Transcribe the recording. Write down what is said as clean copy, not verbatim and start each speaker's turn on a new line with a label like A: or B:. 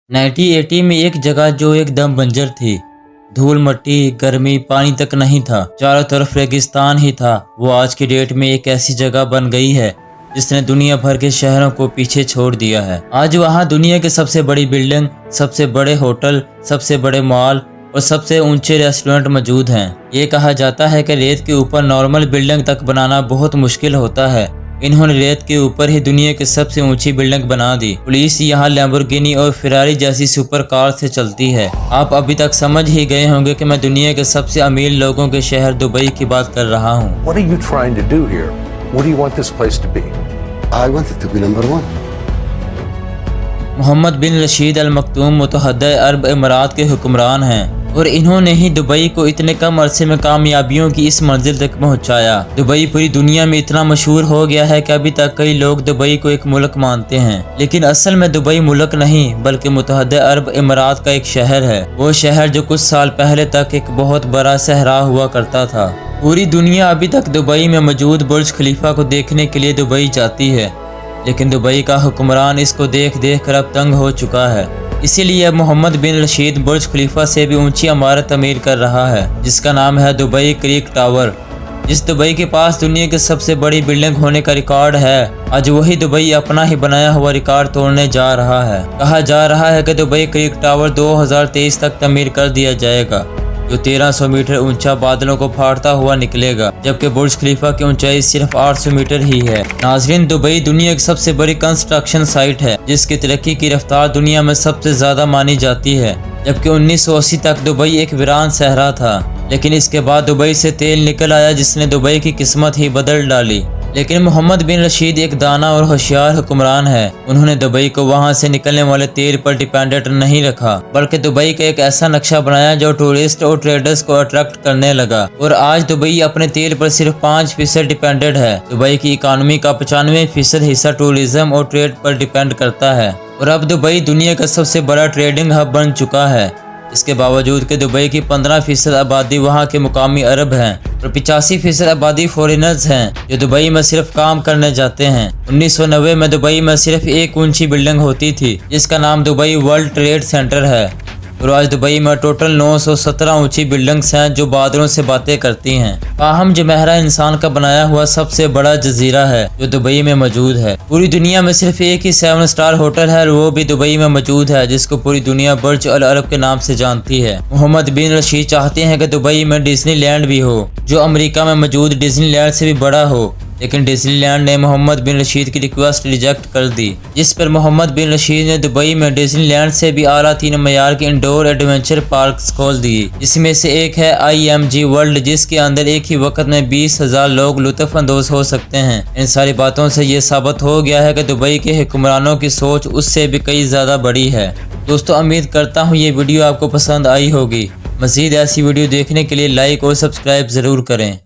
A: 1980 में एक जगह जो एकदम बंजर थी, धूल मट्टी गर्मी पानी तक नहीं था, चारों तरफ रेगिस्तान ही था, वो आज की डेट में एक ऐसी जगह बन गई है जिसने दुनिया भर के शहरों को पीछे छोड़ दिया है। आज वहाँ दुनिया की सबसे बड़ी बिल्डिंग, सबसे बड़े होटल, सबसे बड़े मॉल और सबसे ऊंचे रेस्टोरेंट मौजूद हैं। ये कहा जाता है कि रेत के ऊपर नॉर्मल बिल्डिंग तक बनाना बहुत मुश्किल होता है। इन्होंने रेत के ऊपर ही दुनिया की सबसे ऊंची बिल्डिंग बना दी। पुलिस यहाँ लैम्बोर्गिनी और फेरारी जैसी सुपर कार से चलती है। आप अभी तक समझ ही गए होंगे कि मैं दुनिया के सबसे अमीर लोगों के शहर दुबई की बात कर रहा हूँ।
B: What are you trying to do here? What do you want this place to be?
C: I want it to be number one.
A: Mohammad बिन रशीद अल मखदूम मुतहदा अरब इमारात के हुक्मरान हैं और इन्होंने ही दुबई को इतने कम अरसे में कामयाबियों की इस मंजिल तक पहुंचाया। दुबई पूरी दुनिया में इतना मशहूर हो गया है कि अभी तक कई लोग दुबई को एक मुल्क मानते हैं, लेकिन असल में दुबई मुल्क नहीं बल्कि मुतहदा अरब इमारात का एक शहर है। वो शहर जो कुछ साल पहले तक एक बहुत बड़ा सहरा हुआ करता था। पूरी दुनिया अभी तक दुबई में मौजूद बुर्ज खलीफा को देखने के लिए दुबई जाती है, लेकिन दुबई का हुक्मरान इसको देख देख कर अब तंग हो चुका है। इसीलिए अब मोहम्मद बिन रशीद बुर्ज खलीफा से भी ऊंची इमारत तमीर कर रहा है, जिसका नाम है दुबई क्रिक टावर। जिस दुबई के पास दुनिया की सबसे बड़ी बिल्डिंग होने का रिकॉर्ड है, आज वही दुबई अपना ही बनाया हुआ रिकॉर्ड तोड़ने जा रहा है। कहा जा रहा है कि दुबई क्रिक टावर 2023 तक तमीर कर दिया जाएगा, जो 1300 मीटर ऊंचा बादलों को फाड़ता हुआ निकलेगा, जबकि बुर्ज खलीफा की ऊंचाई सिर्फ 800 मीटर ही है। नाजरीन, दुबई दुनिया की सबसे बड़ी कंस्ट्रक्शन साइट है, जिसकी तरक्की की रफ्तार दुनिया में सबसे ज्यादा मानी जाती है। जबकि 1980 तक दुबई एक वीरान सहरा था, लेकिन इसके बाद दुबई से तेल निकल आया जिसने दुबई की किस्मत ही बदल डाली। लेकिन मोहम्मद बिन रशीद एक दाना और होशियार हुक्मरान है। उन्होंने दुबई को वहां से निकलने वाले तेल पर डिपेंडेंट नहीं रखा, बल्कि दुबई का एक ऐसा नक्शा बनाया जो टूरिस्ट और ट्रेडर्स को अट्रैक्ट करने लगा। और आज दुबई अपने तेल पर सिर्फ 5% डिपेंडेंट है। दुबई की इकानमी का 95% हिस्सा टूरिज्म और ट्रेड पर डिपेंड करता है, और अब दुबई दुनिया का सबसे बड़ा ट्रेडिंग हब बन चुका है। इसके बावजूद कि दुबई की 15% आबादी वहाँ के मुकामी अरब हैं और 85% आबादी फॉरेनर्स हैं जो दुबई में सिर्फ काम करने जाते हैं। 1990 में दुबई में सिर्फ एक ऊंची बिल्डिंग होती थी, जिसका नाम दुबई वर्ल्ड ट्रेड सेंटर है, और आज दुबई में टोटल 917 ऊंची बिल्डिंग्स हैं जो बादलों से बातें करती हैं। ताहम जुमेरह इंसान का बनाया हुआ सबसे बड़ा जजीरा है जो दुबई में मौजूद है। पूरी दुनिया में सिर्फ एक ही 7 स्टार होटल है और वो भी दुबई में मौजूद है, जिसको पूरी दुनिया बुर्ज अल अरब के नाम से जानती है। मोहम्मद बिन रशीद चाहते हैं कि दुबई में डिज्नी लैंड भी हो, जो अमेरिका में मौजूद डिज्नी लैंड से भी बड़ा हो, लेकिन डिज्नीलैंड ने मोहम्मद बिन रशीद की रिक्वेस्ट रिजेक्ट कर दी, जिस पर मोहम्मद बिन रशीद ने दुबई में डिज्नीलैंड से भी आला 3 मयार के इंडोर एडवेंचर पार्क्स खोल दिए, जिसमें से एक है IMG वर्ल्ड, जिसके अंदर एक ही वक्त में 20,000 लोग लुत्फ अंदोज हो सकते हैं। इन सारी बातों से ये साबित हो गया है कि दुबई के हुक्मरानों की सोच उससे भी कई ज़्यादा बड़ी है। दोस्तों, उम्मीद करता हूँ ये वीडियो आपको पसंद आई होगी। मज़ीद ऐसी वीडियो देखने के लिए लाइक और सब्सक्राइब ज़रूर करें।